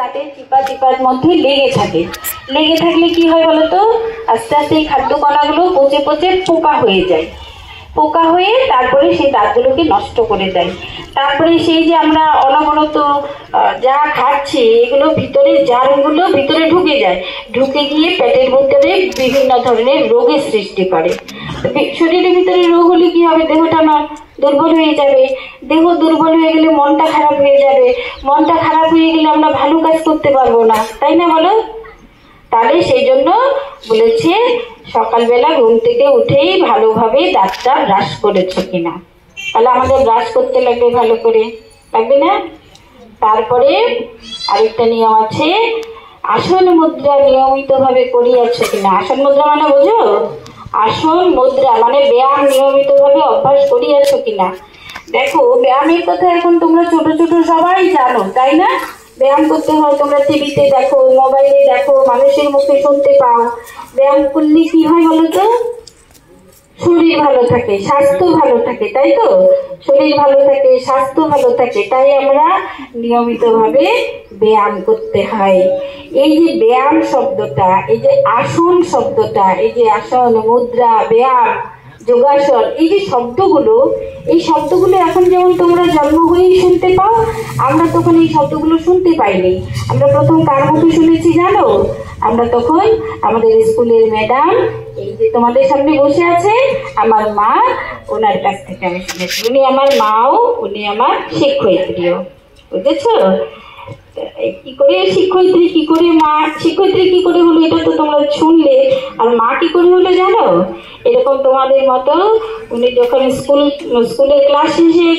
দাঁতের চিপা চিপার মধ্যে লেগে থাকে। লেগে থাকলে কি হয় বলতো, আস্তে আস্তে এই খাদ্য কণাগুলো পচে পচে পোকা হয়ে যায়। পোকা হয়ে তারপরে সেই দাঁতগুলোকে নষ্ট করে দেয়। তারপরে সেই যে আমরা অনবরত যা খাচ্ছি এগুলো ভিতরে জার্মগুলো ভিতরে ঢুকে যায়, ঢুকে গিয়ে পেটের ভিতরে বিভিন্ন ধরনের রোগের সৃষ্টি করে। শরীরের ভিতরে রোগ হলে কি হবে, দেহটা দুর্বল হয়ে যাবে। দেহ দুর্বল হয়ে গেলে মনটা খারাপ হয়ে যাবে। মনটা খারাপ হয়ে গেলে আমরা ভালো কাজ করতে পারবো না, তাই না বলো? তাহলে সেই জন্য বলেছে সকালবেলা ঘুম থেকে উঠেই ভালোভাবে দাঁতটা ব্রাশ করেছো কিনা। তাহলে আমাদের ব্রাশ করতে লাগবে, ভালো করে লাগবে না? তারপরে আরেকটা নিয়ম আছে, আসন মুদ্রা নিয়মিতভাবে করিয়াছো কিনা। আসন মুদ্রা মানে বোঝো? আসন মুদ্রা মানে ব্যায়াম নিয়মিতভাবে অভ্যাস করিয়াছো কিনা। দেখো ব্যায়ামের কথা এখন তোমরা ছোট ছোট সবাই জানো, তাই না? ব্যায়াম করতে হয়, তোমরা টিভিতে দেখো, মোবাইলে দেখো, মানুষের মুখে শুনতে পাও। ব্যায়াম করলে কি হয় বলো তো? শরীর ভালো থাকে, স্বাস্থ্য ভালো থাকে, তাই তো? শরীর ভালো থাকে, স্বাস্থ্য ভালো থাকে, তাই আমরা নিয়মিতভাবে ব্যায়াম করতে হয়। এই যে ব্যায়াম শব্দটা, এই যে আসন শব্দটা, এই যে আসন মুদ্রা ব্যায়াম যোগাসন, এই যে শব্দগুলো, এই শব্দগুলো এখন যেমন তোমরা জন্ম হয়েই শুনতে পাও, আমরা তখন এই শব্দগুলো শুনতে পাইনি। আমরা প্রথম কার মুখে শুনেছি জানো? আমরা তখন আমাদের স্কুলের ম্যাডাম, এই যে তোমাদের সামনে বসে আছে আমার মা, ওনার কাছ থেকে আমি শুনেছি। উনি আমার মাও, উনি আমার শিক্ষয়িত্রীও, বুঝেছো? কি করে শিক্ষয়িত্রী, কি করে মা, শিক্ষয়িত্রী কি করে হলো এটা তো তোমরা শুনলে, আর মা কি করে হলো জানো? এরকম তোমাদের মতো উনি যখন স্কুলের ক্লাস শেষে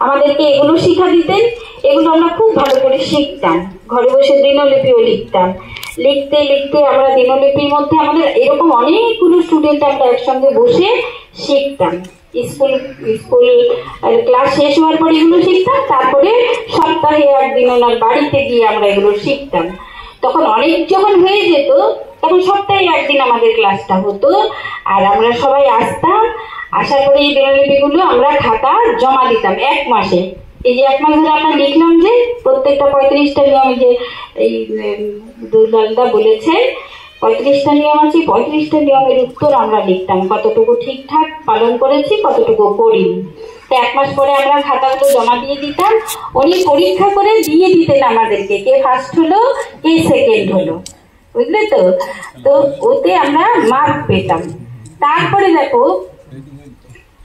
আমাদেরকে এগুলো শিক্ষা দিতেন, এগুলো আমরা খুব ভালো করে শিখতাম। ঘরে বসে দিনলিপিও লিখতাম। লিখতে লিখতে আমরা দিনলিপির মধ্যে আমাদের এরকম অনেকগুলো স্টুডেন্ট আমরা একসঙ্গে বসে শিখতাম। স্কুল ক্লাস শেষ হওয়ার পরে এগুলো শিখতাম, তারপরে সপ্তাহে একদিন ওনার বাড়িতে গিয়ে আমরা এগুলো শিখতাম। তখন অনেক যখন হয়ে যেত তখন সপ্তাহে একদিন আমাদের ক্লাসটা হতো, আর আমরা সবাই আসতাম। আসার পরে এই দিনলিপিগুলো আমরা খাতা জমা দিতাম এক মাসে। এই যে এক মাস ধরে আমরা লিখলাম যে প্রত্যেকটা 35টা নিয়ম, যে এই দুলালদা বলেছে 35টা নিয়ম আছে, 35টা নিয়মের উত্তর আমরা লিখতাম, কতটুকু ঠিকঠাক পালন করেছি, কতটুকু করিনি। তো এক মাস পরে আমরা খাতাগুলো জমা দিয়ে দিতাম। উনি পরীক্ষা করে দিয়ে দিতেন আমাদেরকে, কে ফার্স্ট হলো কে সেকেন্ড হলো, বুঝলে তো? তো ওতে আমরা মার্ক পেতাম। তারপরে দেখো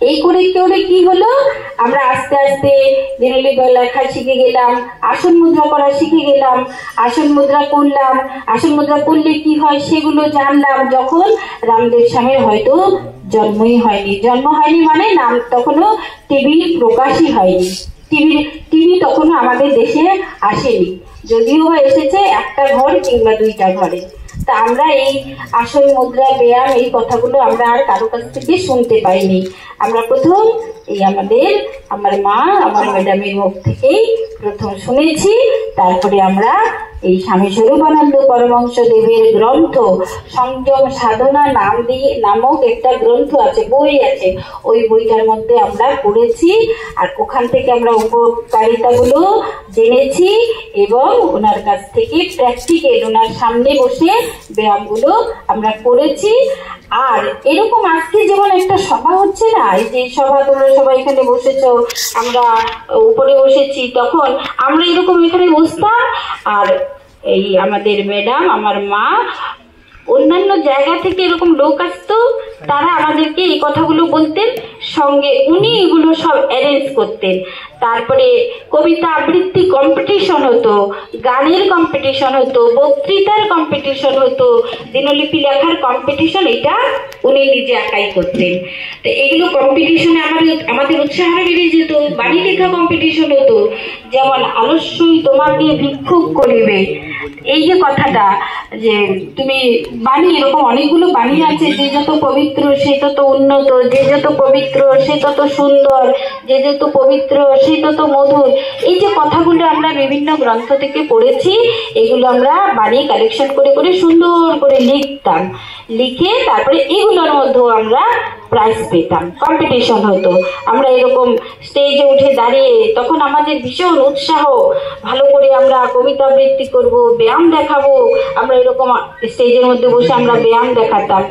এই করে করে কি হলো, আমরা আস্তে আস্তে দিনলিপি লেখা শিখে গেলাম, আসন মুদ্রা করা শিখে গেলাম, আসন মুদ্রা করলাম। আসন মুদ্রা করলে কি হয় সেগুলো জানলাম। যখন রামদেব স্বামীর হয়তো জন্মই হয়নি, জন্ম হয়নি মানে নাম তখনও টিভি প্রকাশই হয়নি, টিভি তখনও আমাদের দেশে আসেনি, যদিও এসেছে একটা ঘর কিংবা 2টা ঘরে। তা আমরা এই আসন মুদ্রা ব্যায়াম এই কথাগুলো আমরা আর কারো কাছ থেকে শুনতে পাইনি। আমরা প্রথম এই আমার মা, আমার ম্যাডামের মুখ থেকেই প্রথম শুনেছি। তারপরে আমরা এই স্বামী স্বরূপানন্দ পরমহংস দেবের গ্রন্থ সংযম সাধনা নামক একটা গ্রন্থ আছে, বই আছে, ওই বইটার মধ্যে আমরা পড়েছি, আর ওখান থেকে আমরা উপকারিতাগুলো জেনেছি এবং ওনার কাছ থেকে প্র্যাকটিক্যাল ওনার সামনে বসে ব্যায়ামগুলো আমরা করেছি। আর এরকম আজকে যেমন একটা সভা হচ্ছে না, এই যে সভা তোমরা সবাই এখানে বসেছো, আমরা উপরে বসেছি, তখন আমরা এরকম এখানে বসতাম, আর এই আমাদের ম্যাডাম, আমার মা, অন্যান্য জায়গা থেকে এরকম লোক আসতো, তারা আমাদেরকে এই কথাগুলো বলতেন, সঙ্গে উনি এগুলো সব অ্যারেঞ্জ করতেন। তারপরে কবিতা আবৃত্তি কম্পিটিশন হতো, গানের কম্পিটিশন হতো, বক্তৃতার কম্পিটিশন হতো, দিনলিপি লেখার কম্পিটিশন, এটা উনি নিজে একাই করতেন। তো এগুলো কম্পিটিশনে আমাদের উৎসাহ বেড়ে যেত। বাণী লেখা কম্পিটিশন হতো, যেমন আলস্যই তোমাকে ভিক্ষুক করিবে, এই যে কথাটা, যে তুমি বাণী, এরকম অনেকগুলো বাণী আছে, যে যত পবিত্র সে তত উন্নত, যে যত পবিত্র সে তত সুন্দর, যে যত পবিত্র সে তত মধুর। এই যে কথাগুলো আমরা বিভিন্ন গ্রন্থ থেকে পড়েছি, এগুলো আমরা বাণী কালেকশন করে করে সুন্দর করে লিখতাম। লিখে তারপরে এগুলোর মধ্যেও আমরা প্রাইজ পেতাম, কম্পিটিশন হতো। আমরা এরকম স্টেজে উঠে দাঁড়িয়ে তখন আমাদের ভীষণ উৎসাহ, ভালো করে আমরা কবিতা আবৃত্তি করব, ব্যায়াম দেখাবো। আমরা এরকম স্টেজের মধ্যে বসে আমরা ব্যায়াম দেখাতাম।